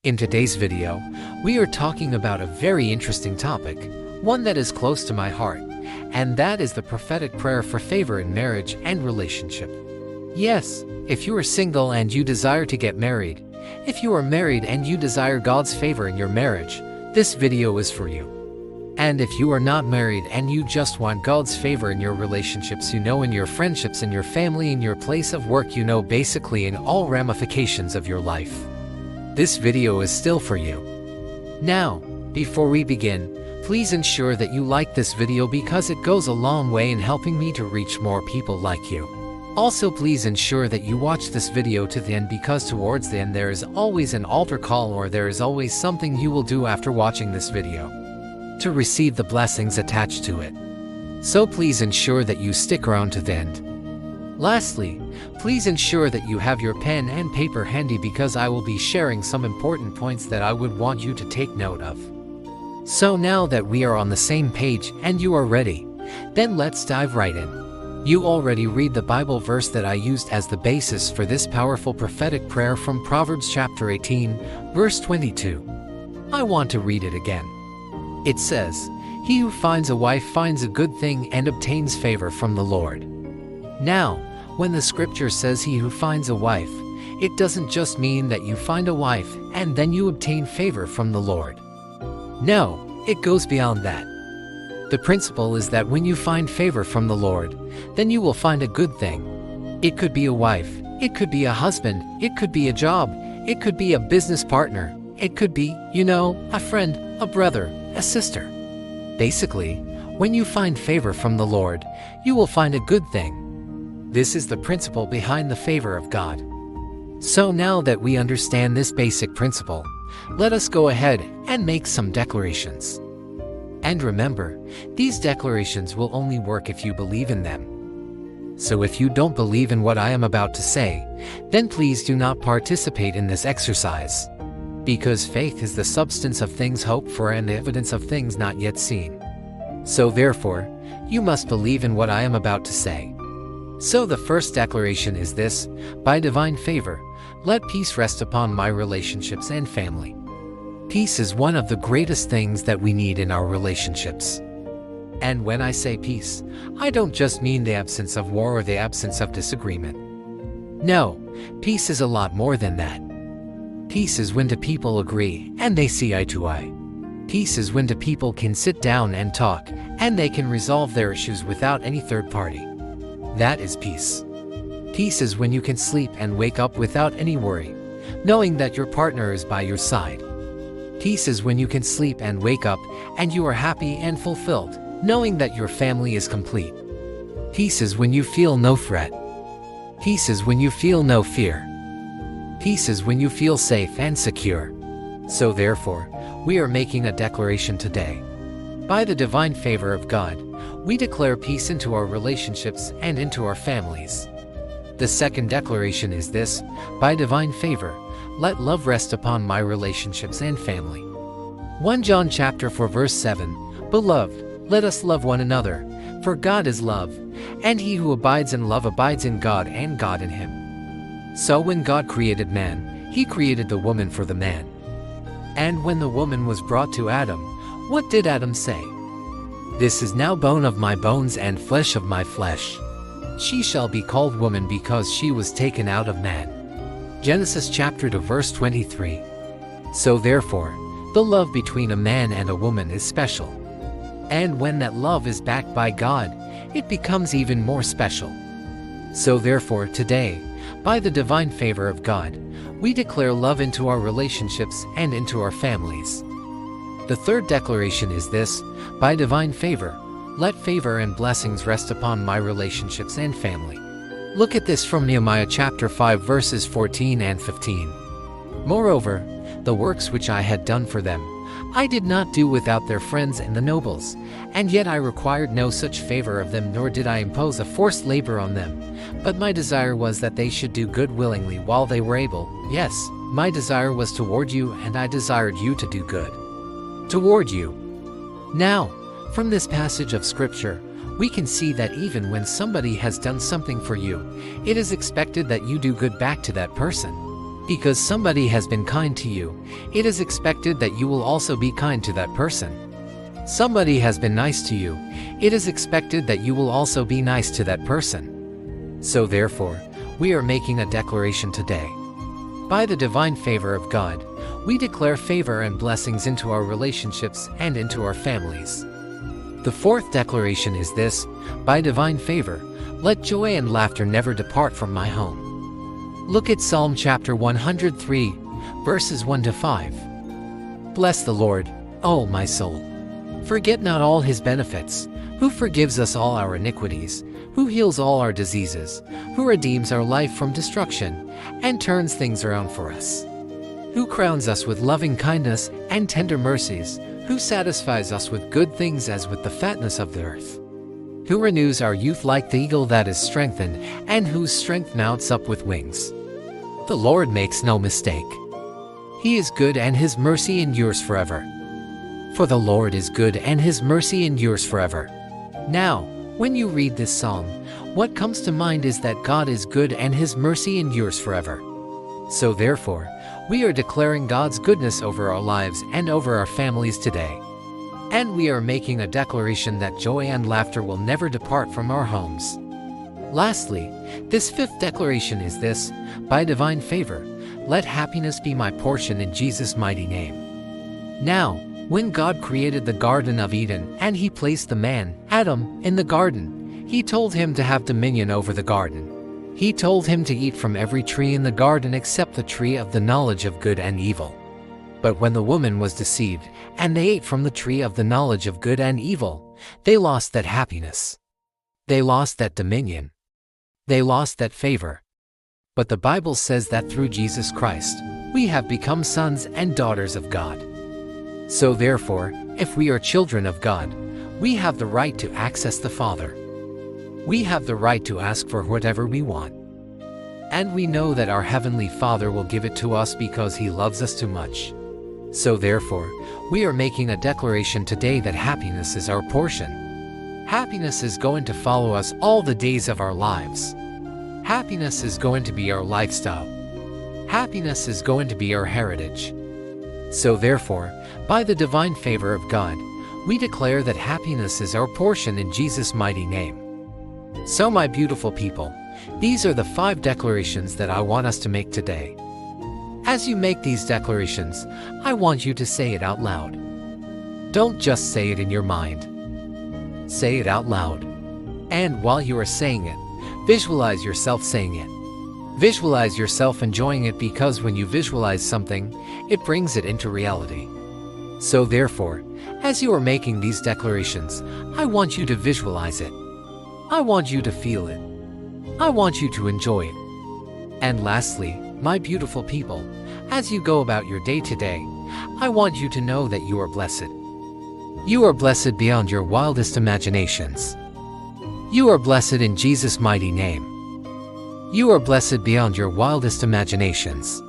In today's video, we are talking about a very interesting topic, one that is close to my heart, and that is the prophetic prayer for favor in marriage and relationship. Yes, if you are single and you desire to get married, if you are married and you desire God's favor in your marriage, this video is for you. And if you are not married and you just want God's favor in your relationships, in your friendships, in your family, in your place of work, basically in all ramifications of your life, this video is still for you. Now, before we begin, please ensure that you like this video because it goes a long way in helping me to reach more people like you. Also, please ensure that you watch this video to the end because towards the end there is always an altar call, or there is always something you will do after watching this video to receive the blessings attached to it. So please ensure that you stick around to the end. Lastly, please ensure that you have your pen and paper handy because I will be sharing some important points that I would want you to take note of. So now that we are on the same page and you are ready, then let's dive right in. You already read the Bible verse that I used as the basis for this powerful prophetic prayer from Proverbs chapter 18, verse 22. I want to read it again. It says, "He who finds a wife finds a good thing and obtains favor from the Lord." Now, when the scripture says he who finds a wife, it doesn't just mean that you find a wife and then you obtain favor from the Lord. No, it goes beyond that. The principle is that when you find favor from the Lord, then you will find a good thing. It could be a wife, it could be a husband, it could be a job, it could be a business partner, it could be, a friend, a brother, a sister. Basically, when you find favor from the Lord, you will find a good thing. This is the principle behind the favor of God. So now that we understand this basic principle, let us go ahead and make some declarations. And remember, these declarations will only work if you believe in them. So if you don't believe in what I am about to say, then please do not participate in this exercise. Because faith is the substance of things hoped for and the evidence of things not yet seen. So therefore, you must believe in what I am about to say. So the first declaration is this: by divine favor, let peace rest upon my relationships and family. Peace is one of the greatest things that we need in our relationships. And when I say peace, I don't just mean the absence of war or the absence of disagreement. No, peace is a lot more than that. Peace is when two people agree and they see eye to eye. Peace is when two people can sit down and talk and they can resolve their issues without any third party. That is peace. Peace is when you can sleep and wake up without any worry, knowing that your partner is by your side. Peace is when you can sleep and wake up and you are happy and fulfilled, knowing that your family is complete. Peace is when you feel no threat. Peace is when you feel no fear. Peace is when you feel safe and secure. So therefore, we are making a declaration today. By the divine favor of God, we declare peace into our relationships and into our families. The second declaration is this: by divine favor, let love rest upon my relationships and family. 1 John chapter 4 verse 7, Beloved, let us love one another, for God is love, and he who abides in love abides in God and God in him. So when God created man, he created the woman for the man. And when the woman was brought to Adam, what did Adam say? This is now bone of my bones and flesh of my flesh. She shall be called woman because she was taken out of man. Genesis chapter 2 verse 23. So therefore, the love between a man and a woman is special. And when that love is backed by God, it becomes even more special. So therefore today, by the divine favor of God, we declare love into our relationships and into our families. The third declaration is this: by divine favor, let favor and blessings rest upon my relationships and family. Look at this from Nehemiah chapter 5 verses 14 and 15. Moreover, the works which I had done for them, I did not do without their friends and the nobles, and yet I required no such favor of them, nor did I impose a forced labor on them. But my desire was that they should do good willingly while they were able. Yes, my desire was toward you, and I desired you to do good toward you. Now, from this passage of scripture, we can see that even when somebody has done something for you, it is expected that you do good back to that person. Because somebody has been kind to you, it is expected that you will also be kind to that person. Somebody has been nice to you, it is expected that you will also be nice to that person. So therefore, we are making a declaration today. By the divine favor of God, we declare favor and blessings into our relationships and into our families. The fourth declaration is this: by divine favor, let joy and laughter never depart from my home. Look at Psalm chapter 103, verses 1 to 5. Bless the Lord, O my soul. Forget not all his benefits, who forgives us all our iniquities, who heals all our diseases, who redeems our life from destruction, and turns things around for us, who crowns us with loving kindness and tender mercies, who satisfies us with good things as with the fatness of the earth, who renews our youth like the eagle that is strengthened, and whose strength mounts up with wings. The Lord makes no mistake. He is good and his mercy endures forever. For the Lord is good and his mercy endures forever. Now, when you read this psalm, what comes to mind is that God is good and his mercy endures forever. So therefore, we are declaring God's goodness over our lives and over our families today. And we are making a declaration that joy and laughter will never depart from our homes. Lastly, this fifth declaration is this: by divine favor, let happiness be my portion in Jesus' mighty name. Now, when God created the Garden of Eden and he placed the man, Adam, in the garden, he told him to have dominion over the garden. He told him to eat from every tree in the garden except the tree of the knowledge of good and evil. But when the woman was deceived, and they ate from the tree of the knowledge of good and evil, they lost that happiness. They lost that dominion. They lost that favor. But the Bible says that through Jesus Christ, we have become sons and daughters of God. So therefore, if we are children of God, we have the right to access the Father. We have the right to ask for whatever we want. And we know that our Heavenly Father will give it to us because He loves us too much. So therefore, we are making a declaration today that happiness is our portion. Happiness is going to follow us all the days of our lives. Happiness is going to be our lifestyle. Happiness is going to be our heritage. So therefore, by the divine favor of God, we declare that happiness is our portion in Jesus' mighty name. So my beautiful people, these are the 5 declarations that I want us to make today. As you make these declarations, I want you to say it out loud. Don't just say it in your mind. Say it out loud. And while you are saying it, visualize yourself saying it. Visualize yourself enjoying it, because when you visualize something, it brings it into reality. So therefore, as you are making these declarations, I want you to visualize it. I want you to feel it. I want you to enjoy it. And lastly, my beautiful people, as you go about your day today, I want you to know that you are blessed. You are blessed beyond your wildest imaginations. You are blessed in Jesus' mighty name. You are blessed beyond your wildest imaginations.